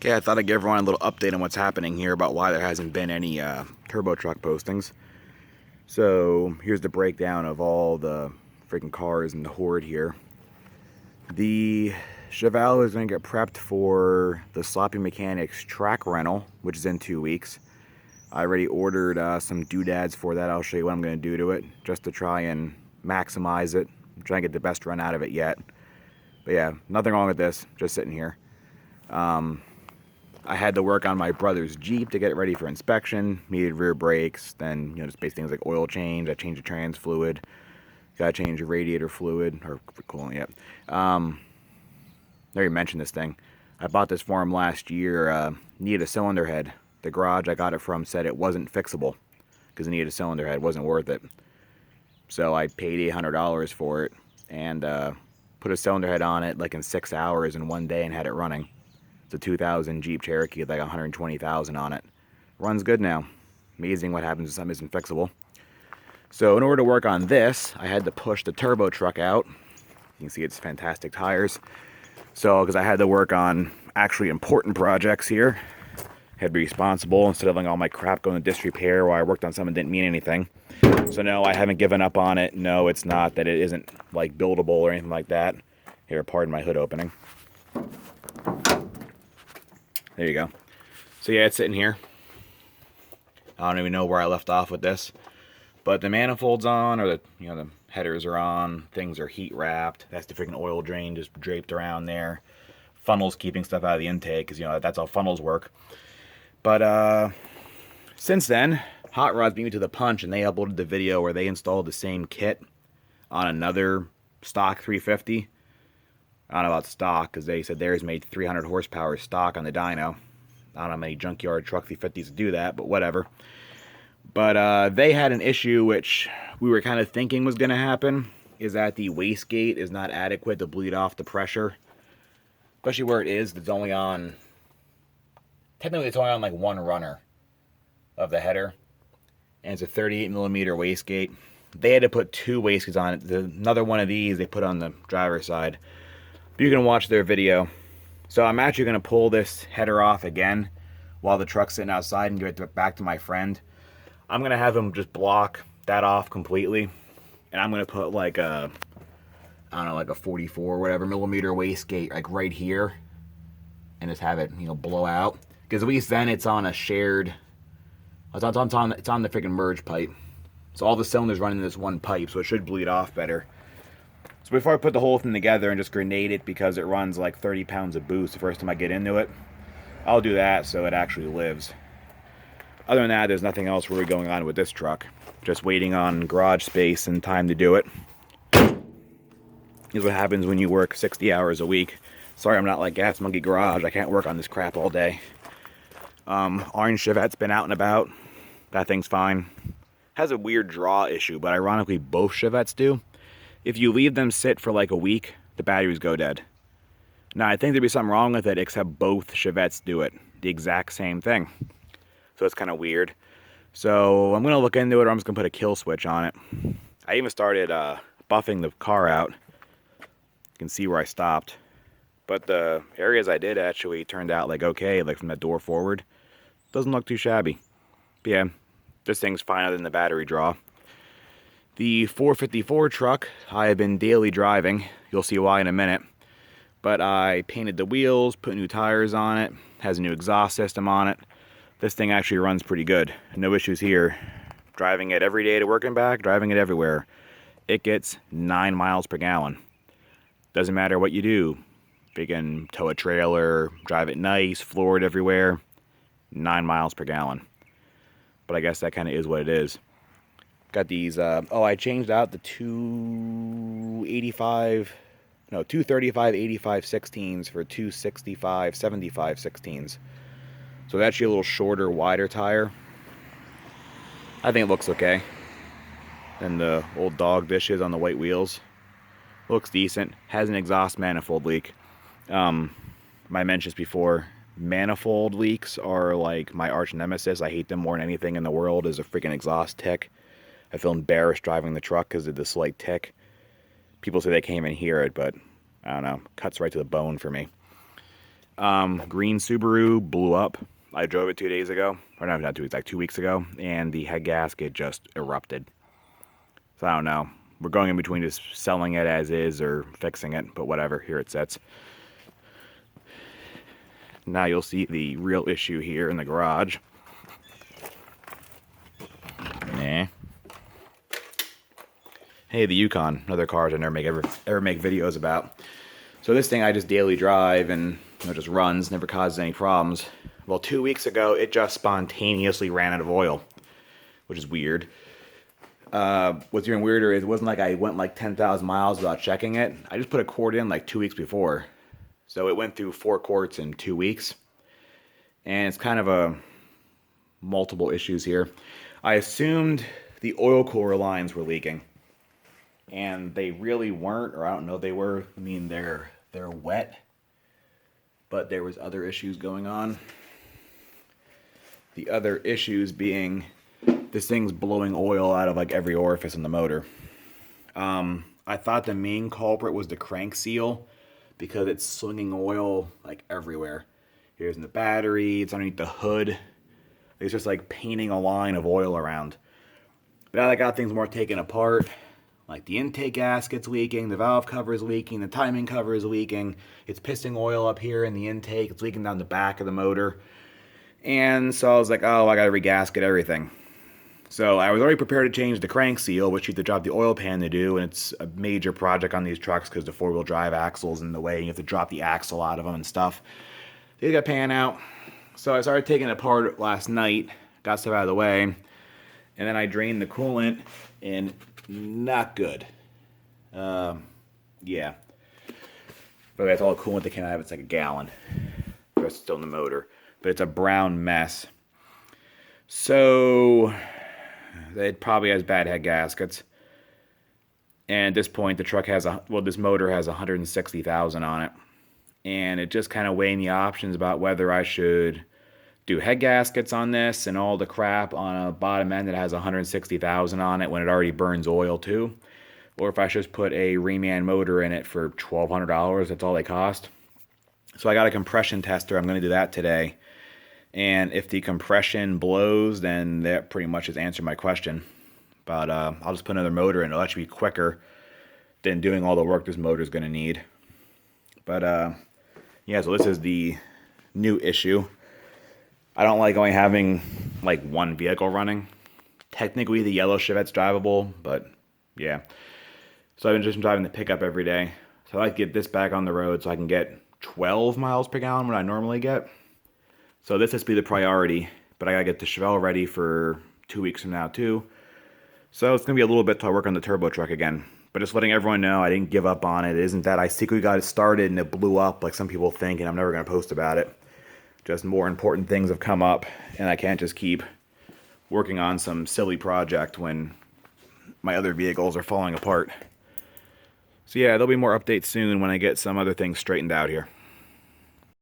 Okay, I thought I'd give everyone a little update on what's happening here about why there hasn't been any turbo truck postings. So here's the breakdown of all the freaking cars in the Hoard here. The Chevelle is going to get prepped for the Sloppy Mechanics track rental, which is in 2 weeks. I already ordered some doodads for that. I'll show you what I'm going to do to it, just to try and maximize it. I'm trying to get the best run out of it yet. But yeah, nothing wrong with this, just sitting here. I had to work on my brother's Jeep to get it ready for inspection. Needed rear brakes, then just basic things like oil change. I changed the trans fluid. Gotta change the radiator fluid, or coolant, yep. I already mentioned this thing. I bought this for him last year. Needed a cylinder head. The garage I got it from said it wasn't fixable because it needed a cylinder head. It wasn't worth it. So I paid $800 for it and put a cylinder head on it like in 6 hours in 1 day and had it running. It's a 2000 Jeep Cherokee with like 120,000 on it. Runs good now. Amazing what happens if something isn't fixable. So in order to work on this, I had to push the turbo truck out. You can see it's fantastic tires. So, because I had to work on actually important projects here. Had to be responsible instead of letting all my crap go into disrepair while I worked on something that didn't mean anything. So no, I haven't given up on it. No, it's not that it isn't like buildable or anything like that. Here, pardon my hood opening. There you go. So yeah, it's sitting here. I don't even know where I left off with this, but the manifold's on, or the headers are on. Things are heat wrapped. That's the freaking oil drain just draped around there. Funnels keeping stuff out of the intake, because that's how funnels work. But since then, Hot Rods beat me to the punch, and they uploaded the video where they installed the same kit on another stock 350. I don't know about stock, because they said theirs made 300 horsepower stock on the dyno. I don't know how many junkyard truck 350s do that, but whatever. But they had an issue which we were kind of thinking was going to happen, is that the wastegate is not adequate to bleed off the pressure. Especially where it is, it's only on, technically it's only on like one runner of the header. And it's a 38mm wastegate. They had to put 2 wastegates on it. Another one of these they put on the driver's side. But you can watch their video. So I'm actually going to pull this header off again while the truck's sitting outside and give it back to my friend. I'm going to have him just block that off completely. And I'm going to put like a, I don't know, like a 44 or whatever millimeter wastegate like right here. And just have it, blow out. Because at least then it's on a shared, it's on the freaking merge pipe. So all the cylinders run in this one pipe, so it should bleed off better. So before I put the whole thing together and just grenade it because it runs like 30 pounds of boost the first time I get into it, I'll do that so it actually lives. Other than that, there's nothing else really going on with this truck. Just waiting on garage space and time to do it. This is what happens when you work 60 hours a week. Sorry I'm not like Gas Monkey Garage. I can't work on this crap all day. Orange Chevette's been out and about. That thing's fine. Has a weird draw issue, but ironically both Chevettes do. If you leave them sit for like a week, the batteries go dead. Now, I think there'd be something wrong with it, except both Chevettes do it. The exact same thing. So it's kind of weird. So I'm going to look into it, or I'm just going to put a kill switch on it. I even started buffing the car out. You can see where I stopped. But the areas I did actually turned out like okay, like from that door forward. Doesn't look too shabby. But yeah, this thing's finer than the battery draw. The 454 truck I have been daily driving. You'll see why in a minute. But I painted the wheels, put new tires on it, has a new exhaust system on it. This thing actually runs pretty good. No issues here. Driving it every day to work and back, driving it everywhere. It gets 9 miles per gallon. Doesn't matter what you do. You can tow a trailer, drive it nice, floor it everywhere. 9 miles per gallon. But I guess that kind of is what it is. Got these, I changed out the 235 85 16s for 265 75 16s. So it's actually a little shorter, wider tire. I think it looks okay. And the old dog dishes on the white wheels. Looks decent. Has an exhaust manifold leak. I mentioned this before. Manifold leaks are like my arch nemesis. I hate them more than anything in the world. Is a freaking exhaust tick. I feel embarrassed driving the truck because of the slight tick. People say they can't even hear it, but I don't know. Cuts right to the bone for me. Green Subaru blew up. I drove it 2 days ago, or no, not 2 weeks, like 2 weeks ago, and the head gasket just erupted. So I don't know. We're going in between just selling it as is or fixing it, but whatever. Here it sits. Now you'll see the real issue here in the garage. Nah. Hey, the Yukon, another car I never ever make videos about. So this thing I just daily drive and just runs, never causes any problems. Well, 2 weeks ago, it just spontaneously ran out of oil, which is weird. What's even weirder is it wasn't like I went like 10,000 miles without checking it. I just put a quart in like 2 weeks before. So it went through 4 quarts in 2 weeks. And it's kind of a multiple issues here. I assumed the oil cooler lines were leaking. And they really weren't, or I don't know if they were. I mean, they're wet. But there was other issues going on. The other issues being this thing's blowing oil out of like every orifice in the motor. I thought the main culprit was the crank seal because it's slinging oil like everywhere. Here's in the battery, it's underneath the hood. It's just like painting a line of oil around. But now I got things more taken apart. Like the intake gasket's leaking, the valve cover is leaking, the timing cover is leaking. It's pissing oil up here in the intake. It's leaking down the back of the motor. And so I was like, oh, I gotta regasket everything. So I was already prepared to change the crank seal, which you have to drop the oil pan to do, and it's a major project on these trucks because the four-wheel drive axle's in the way, and you have to drop the axle out of them and stuff. They got pan out. So I started taking it apart last night, got stuff out of the way, and then I drained the coolant, and not good. Yeah. But that's all the coolant that came out of it. It's like a gallon. The rest is still in the motor. But it's a brown mess. So it probably has bad head gaskets. And at this point, the truck has this motor has 160,000 on it. And it just kind of weighing the options about whether I should do head gaskets on this and all the crap on a bottom end that has 160,000 on it when it already burns oil too, or if I should just put a reman motor in it for $1,200. That's all they cost. So I got a compression tester. I'm going to do that today, and if the compression blows, then that pretty much has answered my question. But I'll just put another motor in. It'll actually be quicker than doing all the work this motor is going to need. But yeah, so this is the new issue. I don't like only having like one vehicle running. Technically, the yellow Chevette's drivable, but yeah. So I've been just driving the pickup every day. So I like to get this back on the road so I can get 12 miles per gallon what I normally get. So this has to be the priority, but I gotta get the Chevelle ready for 2 weeks from now too. So it's gonna be a little bit till I work on the turbo truck again. But just letting everyone know I didn't give up on it. It isn't that I secretly got it started and it blew up like some people think and I'm never gonna post about it. Just more important things have come up, and I can't just keep working on some silly project when my other vehicles are falling apart. So yeah, there'll be more updates soon when I get some other things straightened out here.